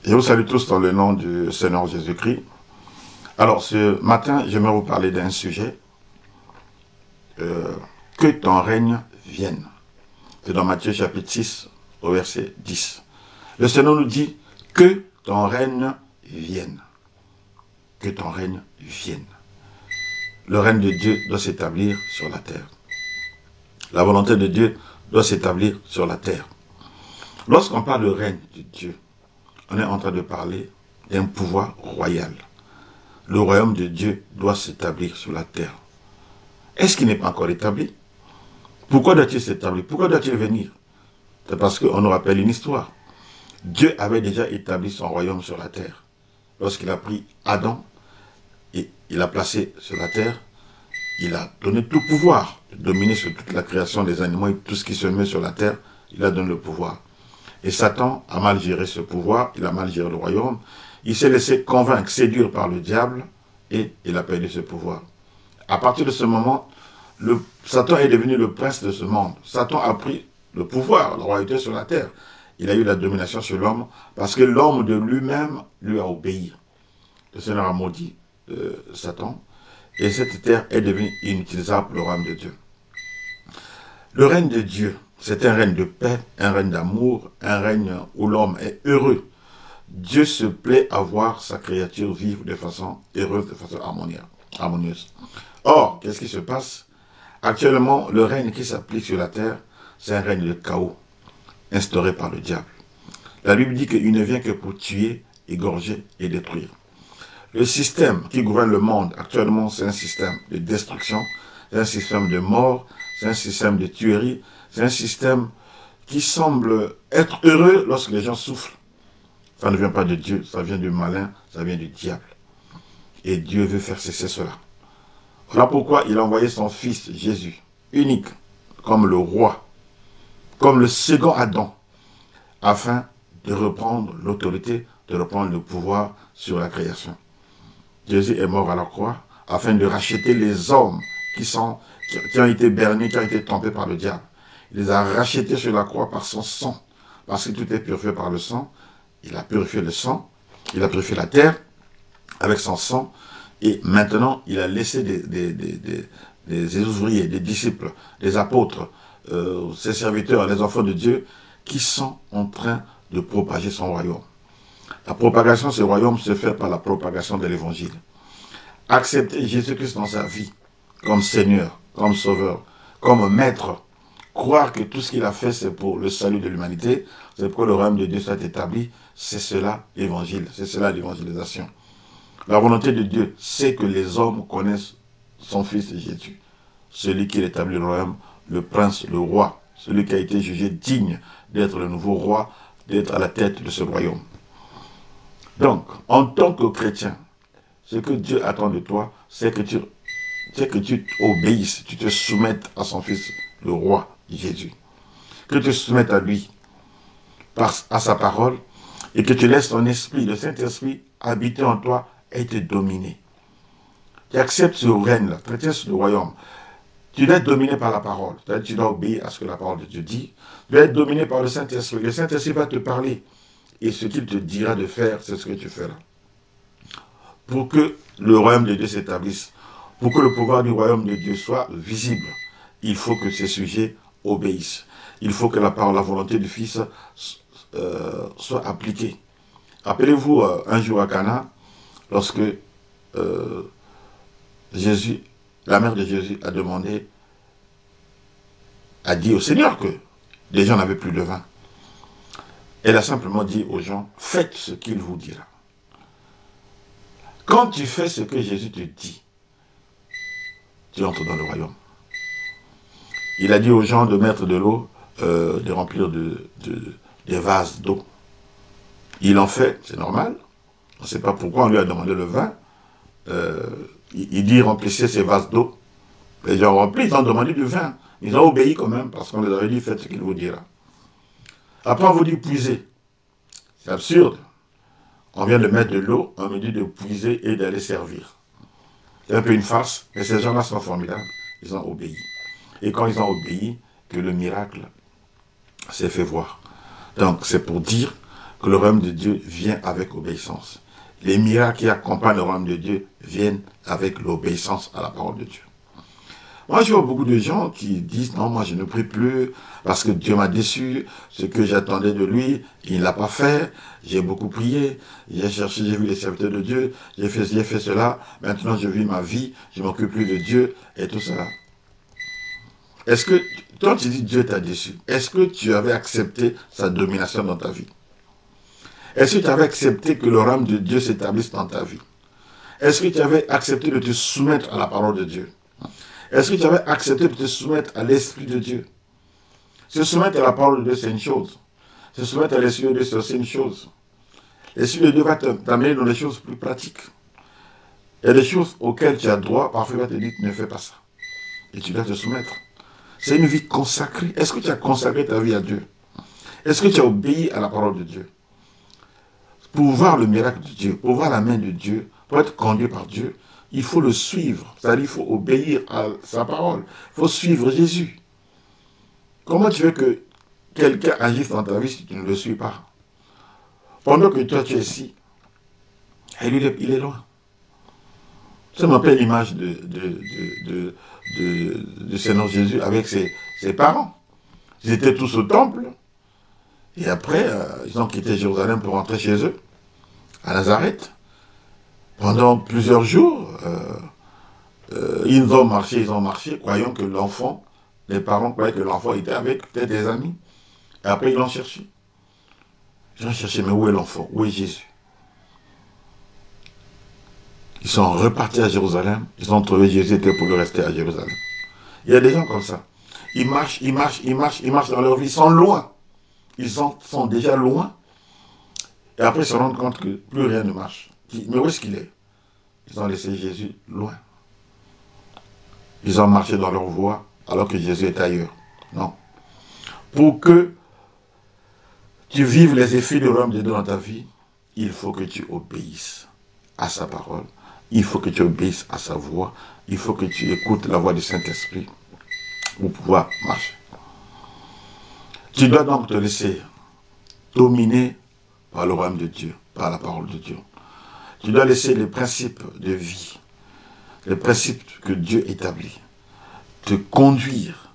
Je vous salue tous dans le nom du Seigneur Jésus-Christ. Alors, ce matin, j'aimerais vous parler d'un sujet. Que ton règne vienne. C'est dans Matthieu chapitre 6, au verset 10. Le Seigneur nous dit que ton règne vienne. Que ton règne vienne. Le règne de Dieu doit s'établir sur la terre. La volonté de Dieu doit s'établir sur la terre. Lorsqu'on parle de règne de Dieu, on est en train de parler d'un pouvoir royal. Le royaume de Dieu doit s'établir sur la terre. Est-ce qu'il n'est pas encore établi? Pourquoi doit-il s'établir? Pourquoi doit-il venir? C'est parce qu'on nous rappelle une histoire. Dieu avait déjà établi son royaume sur la terre. Lorsqu'il a pris Adam et il l'a placé sur la terre, il a donné tout pouvoir de dominer sur toute la création des animaux et tout ce qui se met sur la terre, il a donné le pouvoir. Et Satan a mal géré ce pouvoir, il a mal géré le royaume, il s'est laissé convaincre, séduire par le diable et il a perdu ce pouvoir. À partir de ce moment, Satan est devenu le prince de ce monde. Satan a pris le pouvoir, la royauté sur la terre. Il a eu la domination sur l'homme parce que l'homme de lui-même lui a obéi. Le Seigneur a maudit Satan et cette terre est devenue inutilisable pour le royaume de Dieu. Le règne de Dieu, c'est un règne de paix, un règne d'amour, un règne où l'homme est heureux. Dieu se plaît à voir sa créature vivre de façon heureuse, de façon harmonieuse. Or, qu'est-ce qui se passe? Actuellement, le règne qui s'applique sur la terre, c'est un règne de chaos, instauré par le diable. La Bible dit qu'il ne vient que pour tuer, égorger et détruire. Le système qui gouverne le monde actuellement, c'est un système de destruction, c'est un système de mort, c'est un système de tuerie, c'est un système qui semble être heureux lorsque les gens souffrent. Ça ne vient pas de Dieu, ça vient du malin, ça vient du diable. Et Dieu veut faire cesser cela. Voilà pourquoi il a envoyé son fils Jésus, unique, comme le roi, comme le second Adam, afin de reprendre l'autorité, de reprendre le pouvoir sur la création. Jésus est mort à la croix afin de racheter les hommes qui ont été bernés, qui ont été trompés par le diable. Il les a rachetés sur la croix par son sang, parce que tout est purifié par le sang. Il a purifié le sang, il a purifié la terre avec son sang, et maintenant il a laissé des ouvriers, des disciples, des apôtres, ses serviteurs, les enfants de Dieu, qui sont en train de propager son royaume. La propagation de ce royaume se fait par la propagation de l'évangile. Accepter Jésus-Christ dans sa vie, comme Seigneur, comme Sauveur, comme Maître, croire que tout ce qu'il a fait, c'est pour le salut de l'humanité, c'est pour que le royaume de Dieu soit établi, c'est cela l'évangile, c'est cela l'évangélisation. La volonté de Dieu, c'est que les hommes connaissent son Fils Jésus, celui qui établit le royaume, le prince, le roi, celui qui a été jugé digne d'être le nouveau roi, d'être à la tête de ce royaume. Donc, en tant que chrétien, ce que Dieu attend de toi, c'est que tu obéisses, tu te soumettes à son Fils, le roi Jésus. Que tu te soumettes à lui, à sa parole, et que tu laisses ton esprit, le Saint-Esprit, habiter en toi et te dominer. Tu acceptes ce règne-là, chrétien sur le royaume. Tu dois être dominé par la parole, tu dois obéir à ce que la parole de Dieu dit. Tu dois être dominé par le Saint-Esprit. Le Saint-Esprit va te parler. Et ce qu'il te dira de faire, c'est ce que tu feras. Pour que le royaume de Dieu s'établisse, pour que le pouvoir du royaume de Dieu soit visible, il faut que ces sujets obéissent. Il faut que la parole, la volonté du Fils soit appliquée. Rappelez-vous un jour à Cana, lorsque la mère de Jésus a dit au Seigneur que les gens n'avaient plus de vin. Elle a simplement dit aux gens, faites ce qu'il vous dira. Quand tu fais ce que Jésus te dit, tu entres dans le royaume. Il a dit aux gens de mettre de l'eau, de remplir des vases d'eau. Il en fait, c'est normal. On ne sait pas pourquoi on lui a demandé le vin. Il dit remplissez ces vases d'eau. Les gens remplis, ils ont demandé du vin. Ils ont obéi quand même parce qu'on les avait dit faites ce qu'il vous dira. Après, on vous dit puiser. C'est absurde. On vient de mettre de l'eau, on me dit de puiser et d'aller servir. C'est un peu une farce, mais ces gens-là sont formidables. Ils ont obéi. Et quand ils ont obéi, que le miracle s'est fait voir. Donc, c'est pour dire que le royaume de Dieu vient avec obéissance. Les miracles qui accompagnent le royaume de Dieu viennent avec l'obéissance à la parole de Dieu. Moi, je vois beaucoup de gens qui disent, non, moi je ne prie plus parce que Dieu m'a déçu, ce que j'attendais de lui, il ne l'a pas fait, j'ai beaucoup prié, j'ai cherché, j'ai vu les serviteurs de Dieu, j'ai fait cela, maintenant je vis ma vie, je ne m'occupe plus de Dieu et tout cela. Est-ce que, toi tu dis Dieu t'a déçu, est-ce que tu avais accepté sa domination dans ta vie? Est-ce que tu avais accepté que le royaume de Dieu s'établisse dans ta vie? Est-ce que tu avais accepté de te soumettre à la parole de Dieu? Est-ce que tu avais accepté de te soumettre à l'Esprit de Dieu? Se soumettre à la parole de Dieu, c'est une chose. Se soumettre à l'Esprit de Dieu, c'est aussi une chose. L'Esprit de Dieu va t'amener dans les choses plus pratiques. Il y a des choses auxquelles tu as droit, parfois il va te dire, ne fais pas ça. Et tu dois te soumettre. C'est une vie consacrée. Est-ce que tu as consacré ta vie à Dieu? Est-ce que tu as obéi à la parole de Dieu? Pour voir le miracle de Dieu, pour voir la main de Dieu, pour être conduit par Dieu, il faut le suivre. C'est-à-dire qu'il faut obéir à sa parole. Il faut suivre Jésus. Comment tu veux que quelqu'un agisse dans ta vie si tu ne le suis pas? Pendant que toi tu es ici, et lui il est loin. Ça m'appelle l'image de Seigneur Jésus avec ses parents. Ils étaient tous au temple. Et après, ils ont quitté Jérusalem pour rentrer chez eux, à Nazareth. Pendant plusieurs jours, ils ont marché, croyant que l'enfant, les parents croyaient que l'enfant était avec peut-être des amis. Et après, ils l'ont cherché. Ils ont cherché, mais où est l'enfant? Où est Jésus? Ils sont repartis à Jérusalem. Ils ont trouvé Jésus était pour le rester à Jérusalem. Il y a des gens comme ça. Ils marchent dans leur vie. Ils sont loin. Ils sont déjà loin. Et après, ils se rendent compte que plus rien ne marche. Mais où est-ce qu'il est? Ils ont laissé Jésus loin. Ils ont marché dans leur voie alors que Jésus est ailleurs. Non. Pour que tu vives les effets de l'homme de Dieu dans ta vie, il faut que tu obéisses à sa parole. Il faut que tu obéisses à sa voix. Il faut que tu écoutes la voix du Saint-Esprit pour pouvoir marcher. Tu dois donc te laisser dominer par le royaume de Dieu, par la parole de Dieu. Tu dois laisser les principes de vie, les principes que Dieu établit, te conduire.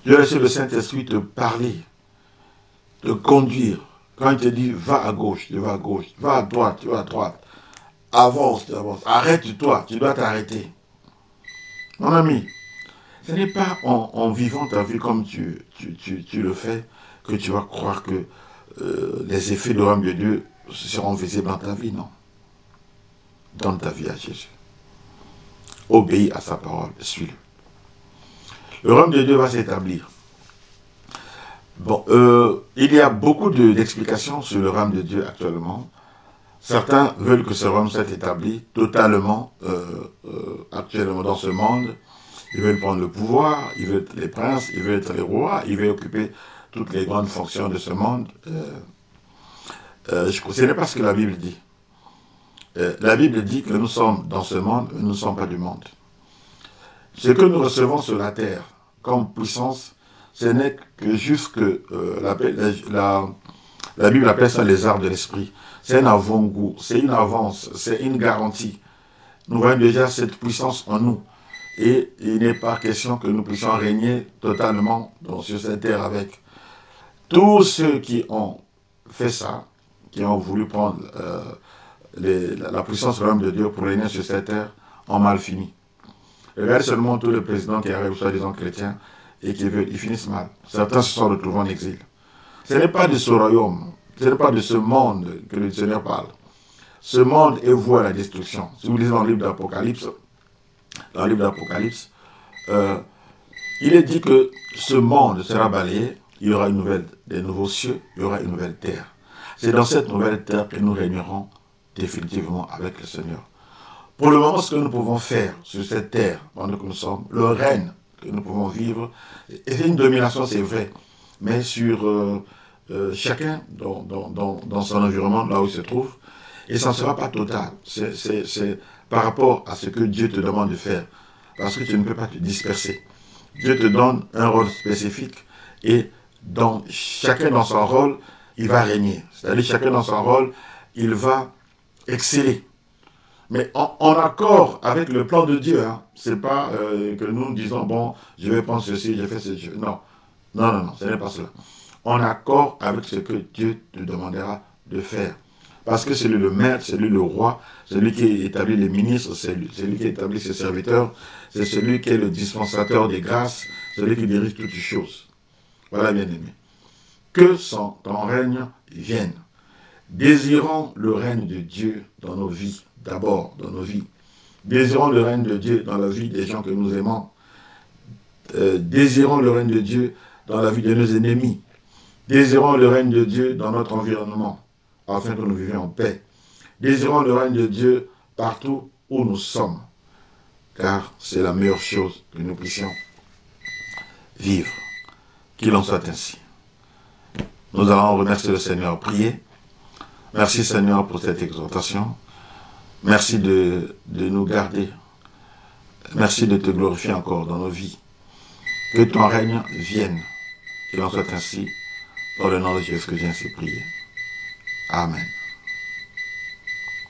Tu dois laisser le Saint-Esprit te parler, te conduire. Quand il te dit, va à gauche, tu vas à gauche, va à droite, tu vas à droite, avance, tu avances, arrête-toi, tu dois t'arrêter. Mon ami, ce n'est pas en vivant ta vie comme tu le fais que tu vas croire que les effets de l'homme de Dieu seront visibles dans ta vie, non. Donne ta vie à Jésus. Obéis à sa parole, suis-le. Le royaume de Dieu va s'établir. Bon, il y a beaucoup d'explications sur le royaume de Dieu actuellement. Certains veulent que ce royaume soit établi totalement actuellement dans ce monde. Ils veulent prendre le pouvoir, ils veulent être les princes, ils veulent être les rois, ils veulent occuper toutes les grandes fonctions de ce monde. Ce n'est pas ce que la Bible dit. La Bible dit que nous sommes dans ce monde, mais nous ne sommes pas du monde. Ce que nous recevons sur la terre comme puissance, ce n'est que juste que la Bible appelle ça les arts de l'esprit. C'est un avant-goût, c'est une avance, c'est une garantie. Nous voyons déjà cette puissance en nous. Et il n'est pas question que nous puissions régner totalement sur cette terre avec. Tous ceux qui ont fait ça, qui ont voulu prendre la puissance de l'homme de Dieu pour régner sur cette terre, ont mal fini. Regardez seulement tous les présidents qui arrivent, soi-disant chrétiens, et ils finissent mal. Certains se sont retrouvés en exil. Ce n'est pas de ce royaume, ce n'est pas de ce monde que le Seigneur parle. Ce monde est voué à la destruction. Si vous lisez dans le livre d'Apocalypse, il est dit que ce monde sera balayé, il y aura des nouveaux cieux, il y aura une nouvelle terre. C'est dans cette nouvelle terre que nous régnerons définitivement avec le Seigneur. Pour le moment, ce que nous pouvons faire sur cette terre, pendant que nous sommes, le règne que nous pouvons vivre, et c'est une domination, c'est vrai, mais sur chacun dans son environnement, là où il se trouve, et ça ne sera pas total. C'est par rapport à ce que Dieu te demande de faire, parce que tu ne peux pas te disperser. Dieu te donne un rôle spécifique, et chacun dans son rôle, il va régner. C'est-à-dire chacun dans son rôle, il va exceller. Mais en accord avec le plan de Dieu. Hein. Ce n'est pas que nous disons, bon, je vais prendre ceci, je fais ceci. Non, non, non, non, ce n'est pas cela. En accord avec ce que Dieu te demandera de faire. Parce que c'est lui le maître, c'est lui le roi, c'est lui qui établit les ministres, c'est lui qui établit ses serviteurs, c'est celui qui est le dispensateur des grâces, celui qui dirige toutes les choses. Voilà, bien-aimé. Que ton règne vienne. Désirons le règne de Dieu dans nos vies, d'abord dans nos vies. Désirons le règne de Dieu dans la vie des gens que nous aimons. Désirons le règne de Dieu dans la vie de nos ennemis. Désirons le règne de Dieu dans notre environnement, afin que nous vivions en paix. Désirons le règne de Dieu partout où nous sommes, car c'est la meilleure chose que nous puissions vivre. Qu'il en soit ainsi. Nous allons remercier le Seigneur, prier. Merci Seigneur pour cette exhortation. Merci de nous garder. Merci de te glorifier encore dans nos vies. Que ton règne vienne. Qu'il en soit ainsi. Dans le nom de Jésus que j'ai ainsi prié. Amen.